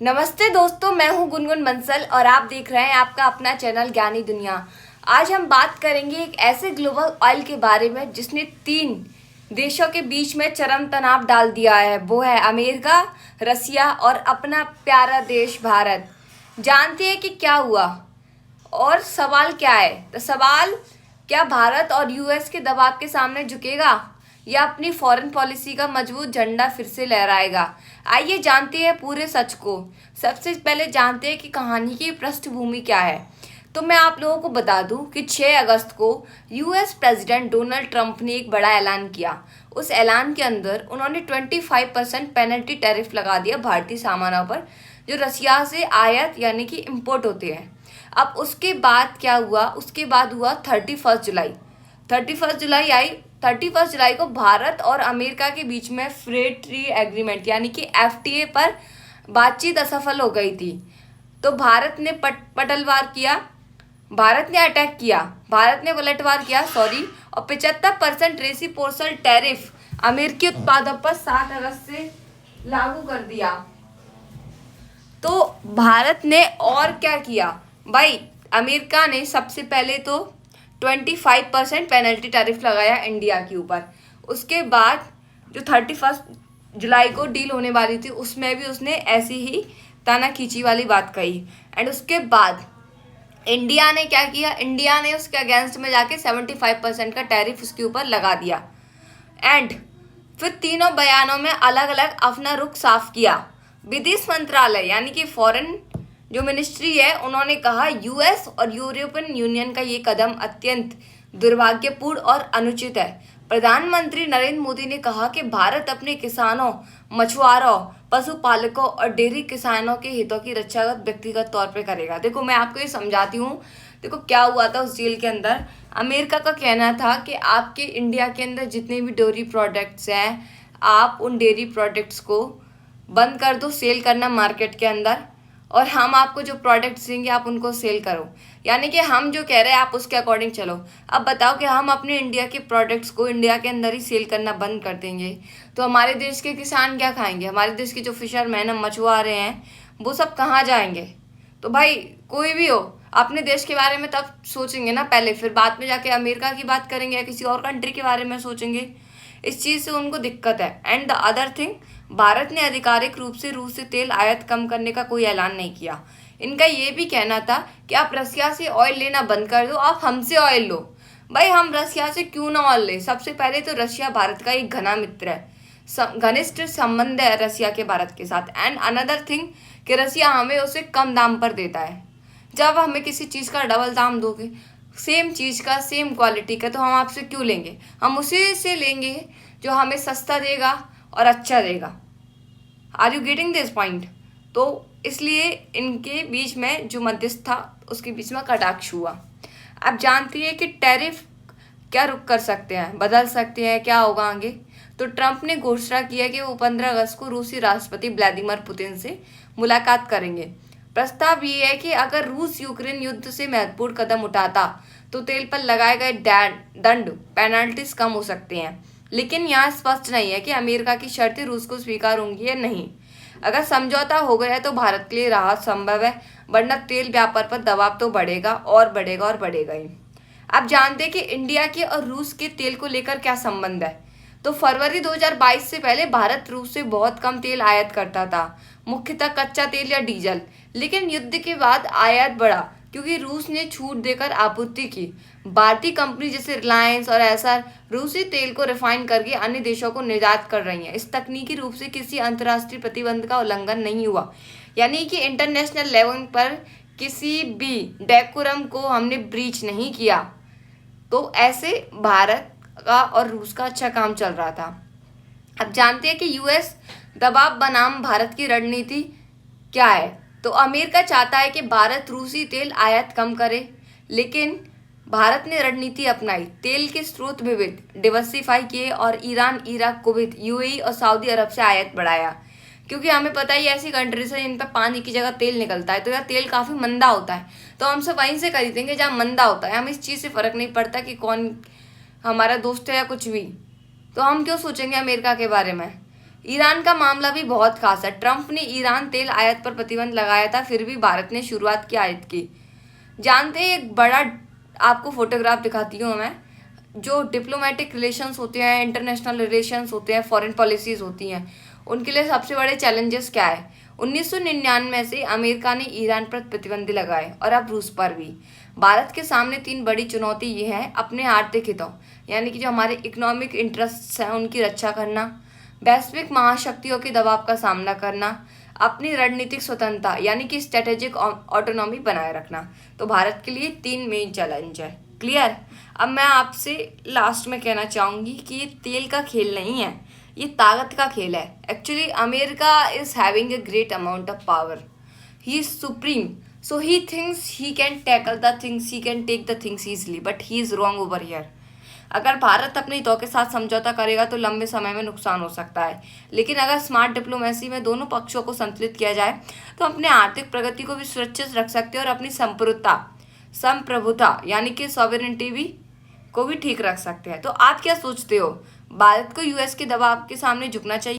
नमस्ते दोस्तों, मैं हूं गुनगुन बंसल और आप देख रहे हैं आपका अपना चैनल ज्ञानी दुनिया। आज हम बात करेंगे एक ऐसे ग्लोबल ऑयल के बारे में जिसने 3 देशों के बीच में चरम तनाव डाल दिया है। वो है अमेरिका, रसिया और अपना प्यारा देश भारत। जानते हैं कि क्या हुआ और सवाल क्या है? तो सवाल, क्या भारत और यूएस के दबाव के सामने झुकेगा या अपनी फॉरेन पॉलिसी का मजबूत झंडा फिर से लहराएगा? आइए जानते हैं पूरे सच को। सबसे पहले जानते हैं कि कहानी की पृष्ठभूमि क्या है। तो मैं आप लोगों को बता दूं कि 6 अगस्त को यूएस प्रेसिडेंट डोनाल्ड ट्रंप ने एक बड़ा ऐलान किया। उस ऐलान के अंदर उन्होंने 25% पेनल्टी टैरिफ लगा दिया भारतीय सामानों पर जो रसिया से आयात यानी कि इम्पोर्ट होते हैं। अब उसके बाद क्या हुआ? उसके बाद हुआ 31 जुलाई आई। 31 जुलाई को भारत और अमेरिका के बीच में फ्री ट्रेड एग्रीमेंट यानी कि एफटीए पर बातचीत असफल हो गई थी। तो भारत ने पलटवार किया, भारत ने पलटवार किया और 75% रेसिप्रोकल टैरिफ अमेरिकी उत्पादों पर 7 अगस्त से लागू कर दिया। तो भारत ने और क्या किया भाई? अमेरिका ने सबसे पहले तो 25% पेनल्टी टैरिफ लगाया इंडिया के ऊपर। उसके बाद जो 31 जुलाई को डील होने वाली थी उसमें भी उसने ऐसी ही ताना खींची वाली बात कही। एंड उसके बाद इंडिया ने क्या किया? इंडिया ने उसके अगेंस्ट में जाके 75% का टैरिफ उसके ऊपर लगा दिया। एंड फिर तीनों बयानों में अलग अलग अपना रुख साफ किया। विदेश मंत्रालय यानी कि फॉरेन जो मिनिस्ट्री है उन्होंने कहा यूएस और यूरोपियन यूनियन का ये कदम अत्यंत दुर्भाग्यपूर्ण और अनुचित है। प्रधानमंत्री नरेंद्र मोदी ने कहा कि भारत अपने किसानों, मछुआरों, पशुपालकों और डेयरी किसानों के हितों की रक्षा व्यक्तिगत तौर पे करेगा। देखो मैं आपको ये समझाती हूँ। देखो क्या हुआ था उस डील के अंदर। अमेरिका का कहना था कि आपके इंडिया के अंदर जितने भी डेयरी प्रोडक्ट्स हैं आप उन डेयरी प्रोडक्ट्स को बंद कर दो सेल करना मार्केट के अंदर, और हम आपको जो प्रोडक्ट्स देंगे आप उनको सेल करो। यानी कि हम जो कह रहे हैं आप उसके अकॉर्डिंग चलो। अब बताओ कि हम अपने इंडिया के प्रोडक्ट्स को इंडिया के अंदर ही सेल करना बंद कर देंगे तो हमारे देश के किसान क्या खाएंगे? हमारे देश के जो फिशरमैन हम मछुआरे हैं वो सब कहाँ जाएंगे? तो भाई कोई भी हो अपने देश के बारे में तब सोचेंगे ना पहले, फिर बाद में जाके अमेरिका की बात करेंगे या किसी और कंट्री के बारे में सोचेंगे। इस चीज़ से उनको दिक्कत है। And the other thing, Bharat ने आधिकारिक रूप से रूस से तेल आयात कम करने का कोई ऐलान नहीं किया। इनका ये भी कहना था कि आप रसिया से ऑयल लेना बंद कर दो, आप हमसे ऑयल लो। भाई हम रसिया से क्यों ना ऑयल ले? सबसे पहले तो रसिया भारत का एक घना मित्र है, घनिष्ठ संबंध है रसिया के भारत के साथ। एंड अनदर थिंग कि रसिया हमें उसे कम दाम पर देता है। जब हमें किसी चीज़ का डबल दाम दोगे, सेम चीज़ का सेम क्वालिटी का, तो हम आपसे क्यों लेंगे? हम उसी से लेंगे जो हमें सस्ता देगा और अच्छा देगा। Are you getting this point? तो इसलिए इनके बीच में जो मध्यस्थ था उसके बीच में कटाक्ष हुआ। आप जानती है कि टैरिफ क्या रुक कर सकते हैं, बदल सकते हैं, क्या होगा आगे? तो ट्रंप ने घोषणा की है कि वो 15 अगस्त को रूसी राष्ट्रपति व्लादिमीर पुतिन से मुलाकात करेंगे। प्रस्ताव ये है कि अगर रूस यूक्रेन युद्ध से महत्वपूर्ण कदम उठाता तो तेल पर लगाए गए दंड पेनल्टीज कम हो सकते हैं। लेकिन यहाँ स्पष्ट नहीं है कि अमेरिका की शर्तें रूस को स्वीकार होंगी या नहीं। अगर समझौता हो गया तो भारत के लिए राहत संभव है, वरना तेल व्यापार पर दबाव तो बढ़ेगा और बढ़ेगा और बढ़ेगा ही। आप जानते हैं कि इंडिया के और रूस के तेल को लेकर क्या संबंध है? तो फरवरी 2022 से पहले भारत रूस से बहुत कम तेल आयात करता था, मुख्यतः कच्चा तेल या डीजल। लेकिन युद्ध के बाद आयात बढ़ा क्योंकि रूस ने छूट देकर आपूर्ति की। भारतीय कंपनी जैसे रिलायंस और एसआर रूसी तेल को रिफाइन करके अन्य देशों को निर्यात कर रही हैं। इस तकनीकी रूप से किसी अंतर्राष्ट्रीय प्रतिबंध का उल्लंघन नहीं हुआ, यानी कि इंटरनेशनल लेवल पर किसी भी डेकोरम को हमने ब्रीच नहीं किया। तो ऐसे भारत का और रूस का अच्छा काम चल रहा था। अब जानते हैं कि यूएस दबाव बनाम भारत की रणनीति क्या है। तो अमेरिका चाहता है कि भारत रूसी तेल आयात कम करे, लेकिन भारत ने रणनीति अपनाई, तेल के स्रोत विविध डिवर्सिफाई किए और ईरान, इराक, कुवैत, यूएई और सऊदी अरब से आयात बढ़ाया। क्योंकि हमें पता ही ऐसी कंट्रीज है जिन पर पानी की जगह तेल निकलता है, तो यार तेल काफ़ी मंदा होता है, तो हम सब वहीं से खरीदेंगे जहाँ मंदा होता है। हमें इस चीज़ से फ़र्क नहीं पड़ता कि कौन हमारा दोस्त है या कुछ भी, तो हम क्यों सोचेंगे अमेरिका के बारे में। ईरान का मामला भी बहुत खास है। ट्रंप ने ईरान तेल आयात पर प्रतिबंध लगाया था, फिर भी भारत ने शुरुआत की आयात की। जानते हैं, एक बड़ा आपको फोटोग्राफ दिखाती हूँ मैं। जो डिप्लोमेटिक रिलेशंस होते हैं, इंटरनेशनल रिलेशंस होते हैं, फॉरेन पॉलिसीज होती हैं, उनके लिए सबसे बड़े चैलेंजेस क्या है। 1999 से अमेरिका ने ईरान पर प्रतिबंध लगाए और अब रूस पर भी। भारत के सामने 3 बड़ी चुनौती ये है: अपने आर्थिक हितों यानी कि जो हमारे इकोनॉमिक इंटरेस्ट्स हैं उनकी रक्षा करना, वैश्विक महाशक्तियों के दबाव का सामना करना, अपनी रणनीतिक स्वतंत्रता यानी कि स्ट्रेटेजिक ऑटोनॉमी बनाए रखना। तो भारत के लिए 3 मेन चैलेंज है। क्लियर। अब मैं आपसे लास्ट में कहना चाहूँगी कि ये तेल का खेल नहीं है, ये ताकत का खेल है। Actually America is having a great amount of power, he is supreme, so he thinks he can tackle the things, he can take the things easily, but he is wrong over here. अगर भारत अपने हितों के साथ समझौता करेगा तो लंबे समय में नुकसान हो सकता है, लेकिन अगर स्मार्ट डिप्लोमेसी में दोनों पक्षों को संतुलित किया जाए तो अपने आर्थिक प्रगति को भी सुरक्षित रख सकते हैं और अपनी संप्रभुता यानी कि सॉवरेनिटी भी को भी ठीक रख सकते हैं। तो आप क्या सोचते हो, भारत को यूएस के दबाव के सामने झुकना चाहिए?